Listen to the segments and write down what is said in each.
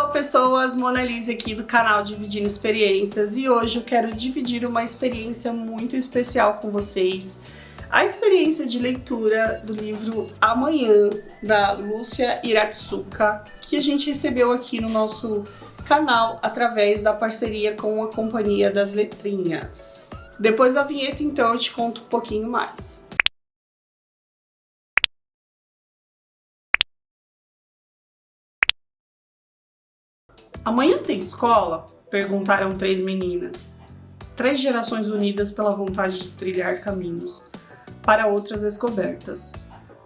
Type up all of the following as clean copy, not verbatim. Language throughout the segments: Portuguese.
Alô pessoas, Mona Lisa aqui do canal Dividindo Experiências e hoje eu quero dividir uma experiência muito especial com vocês. A experiência de leitura do livro Amanhã, da Lúcia Iratsuka, que a gente recebeu aqui no nosso canal através da parceria com a Companhia das Letrinhas. Depois da vinheta, então, eu te conto um pouquinho mais. Amanhã tem escola? Perguntaram três meninas. Três gerações unidas pela vontade de trilhar caminhos para outras descobertas.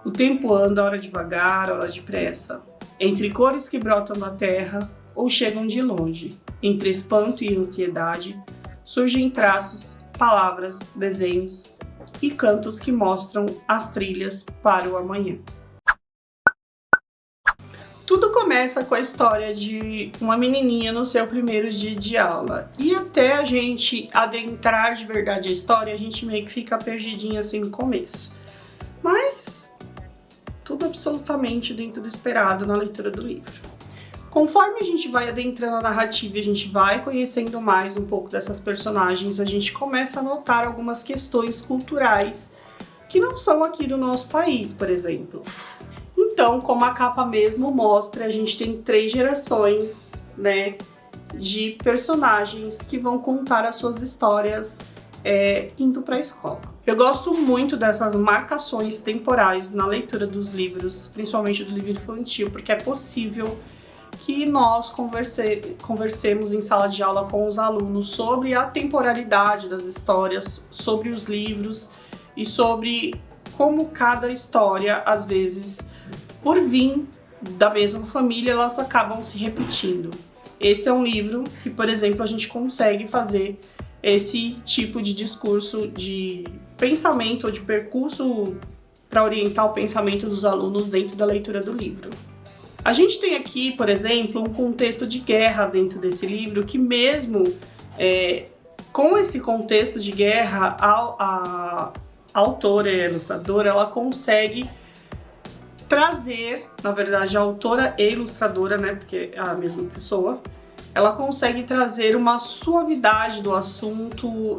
O tempo anda, ora devagar, ora depressa, entre cores que brotam da terra ou chegam de longe. Entre espanto e ansiedade, surgem traços, palavras, desenhos e cantos que mostram as trilhas para o amanhã. Tudo começa com a história de uma menininha no seu primeiro dia de aula. E até a gente adentrar de verdade a história, a gente meio que fica perdidinho assim no começo. Mas tudo absolutamente dentro do esperado na leitura do livro. Conforme a gente vai adentrando a narrativa e a gente vai conhecendo mais um pouco dessas personagens, a gente começa a notar algumas questões culturais que não são aqui do nosso país, por exemplo. Então, como a capa mesmo mostra, a gente tem três gerações, né, de personagens que vão contar as suas histórias indo para a escola. Eu gosto muito dessas marcações temporais na leitura dos livros, principalmente do livro infantil, porque é possível que nós conversemos em sala de aula com os alunos sobre a temporalidade das histórias, sobre os livros e sobre como cada história, às vezes, por vir da mesma família, elas acabam se repetindo. Esse é um livro que, por exemplo, a gente consegue fazer esse tipo de discurso de pensamento ou de percurso para orientar o pensamento dos alunos dentro da leitura do livro. A gente tem aqui, por exemplo, um contexto de guerra dentro desse livro que mesmo com esse contexto de guerra, a autora e a ilustradora, ela consegue trazer, na verdade, a autora e ilustradora, né, porque é a mesma pessoa, ela consegue trazer uma suavidade do assunto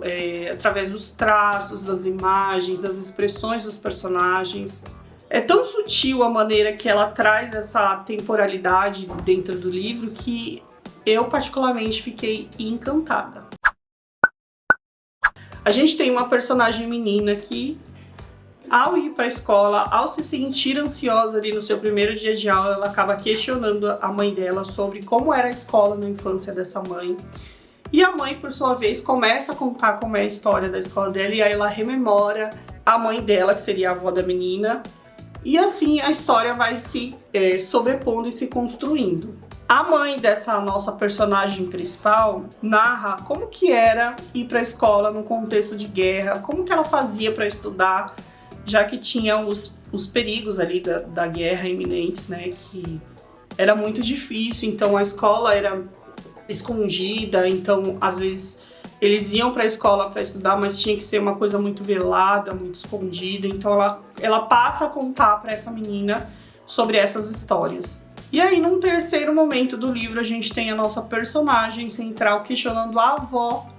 através dos traços, das imagens, das expressões dos personagens. É tão sutil a maneira que ela traz essa temporalidade dentro do livro que eu particularmente fiquei encantada. A gente tem uma personagem menina que, ao ir para a escola, ao se sentir ansiosa ali no seu primeiro dia de aula, ela acaba questionando a mãe dela sobre como era a escola na infância dessa mãe. E a mãe, por sua vez, começa a contar como é a história da escola dela e aí ela rememora a mãe dela, que seria a avó da menina. E assim a história vai se sobrepondo e se construindo. A mãe dessa nossa personagem principal narra como que era ir para a escola no contexto de guerra, como que ela fazia para estudar, já que tinha os perigos ali da guerra iminentes, né, que era muito difícil, então a escola era escondida, então às vezes eles iam para a escola para estudar, mas tinha que ser uma coisa muito velada, muito escondida, então ela passa a contar para essa menina sobre essas histórias. E aí, num terceiro momento do livro, a gente tem a nossa personagem central questionando a avó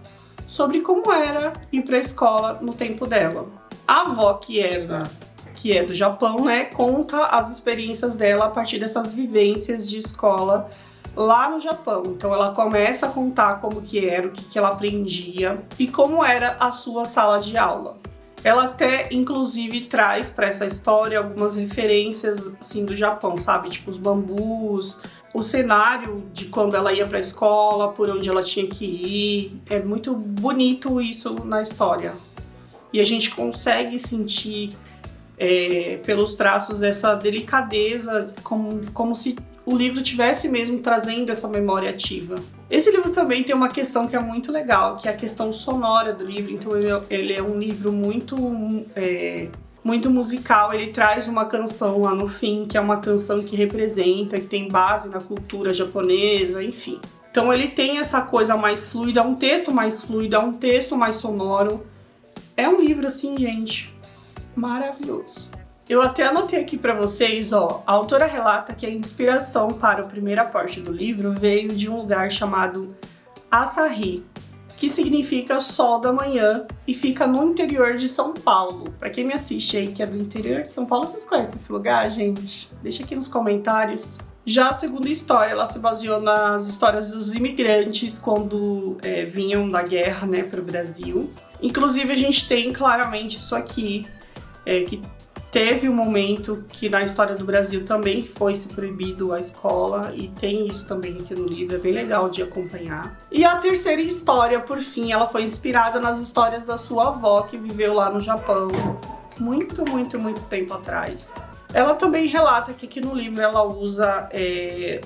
sobre como era ir para a escola no tempo dela. A avó, que é do Japão, né, conta as experiências dela a partir dessas vivências de escola lá no Japão. Então ela começa a contar como que era, o que ela aprendia e como era a sua sala de aula. Ela até, inclusive, traz para essa história algumas referências assim do Japão, sabe? Tipo os bambus, o cenário de quando ela ia para a escola, por onde ela tinha que ir. É muito bonito isso na história. E a gente consegue sentir pelos traços essa delicadeza, como se o livro tivesse mesmo trazendo essa memória ativa. Esse livro também tem uma questão que é muito legal, que é a questão sonora do livro. Então ele é um livro muito musical. Ele traz uma canção lá no fim, que é uma canção que representa, que tem base na cultura japonesa, enfim. Então ele tem essa coisa mais fluida, um texto mais fluido, um texto mais sonoro. É um livro assim, gente, maravilhoso. Eu até anotei aqui para vocês, ó, a autora relata que a inspiração para a primeira parte do livro veio de um lugar chamado Açarri, que significa sol da manhã e fica no interior de São Paulo. Para quem me assiste aí que é do interior de São Paulo, vocês conhecem esse lugar, gente? Deixa aqui nos comentários. Já a segunda história, ela se baseou nas histórias dos imigrantes quando vinham da guerra, né, para o Brasil. Inclusive a gente tem claramente isso aqui, que teve um momento que na história do Brasil também foi-se proibido a escola, e tem isso também aqui no livro, é bem legal de acompanhar. E a terceira história, por fim, ela foi inspirada nas histórias da sua avó, que viveu lá no Japão muito tempo atrás. Ela também relata que aqui no livro ela usa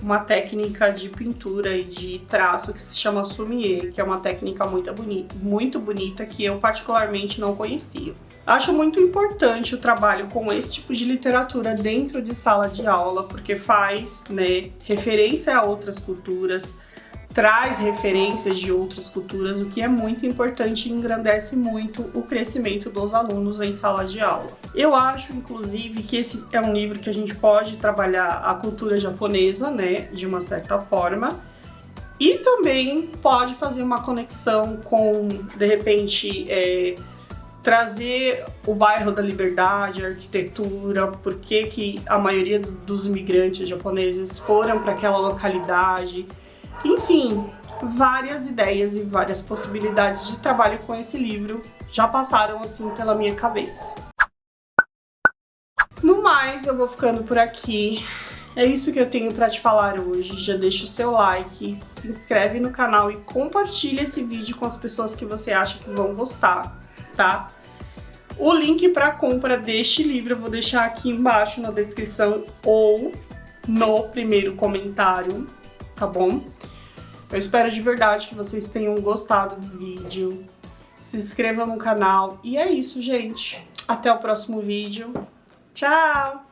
uma técnica de pintura e de traço que se chama sumie, que é uma técnica muito bonita que eu particularmente não conhecia. Acho muito importante o trabalho com esse tipo de literatura dentro de sala de aula, porque faz, né, referência a outras culturas, traz referências de outras culturas, o que é muito importante e engrandece muito o crescimento dos alunos em sala de aula. Eu acho, inclusive, que esse é um livro que a gente pode trabalhar a cultura japonesa, né, de uma certa forma, e também pode fazer uma conexão com, de repente, trazer o bairro da Liberdade, a arquitetura, por que a maioria dos imigrantes japoneses foram para aquela localidade. Enfim, várias ideias e várias possibilidades de trabalho com esse livro já passaram assim pela minha cabeça. No mais, eu vou ficando por aqui. É isso que eu tenho para te falar hoje. Já deixa o seu like, se inscreve no canal e compartilha esse vídeo com as pessoas que você acha que vão gostar, tá? O link para compra deste livro eu vou deixar aqui embaixo na descrição ou no primeiro comentário, tá bom? Eu espero de verdade que vocês tenham gostado do vídeo. Se inscrevam no canal. E é isso, gente. Até o próximo vídeo. Tchau!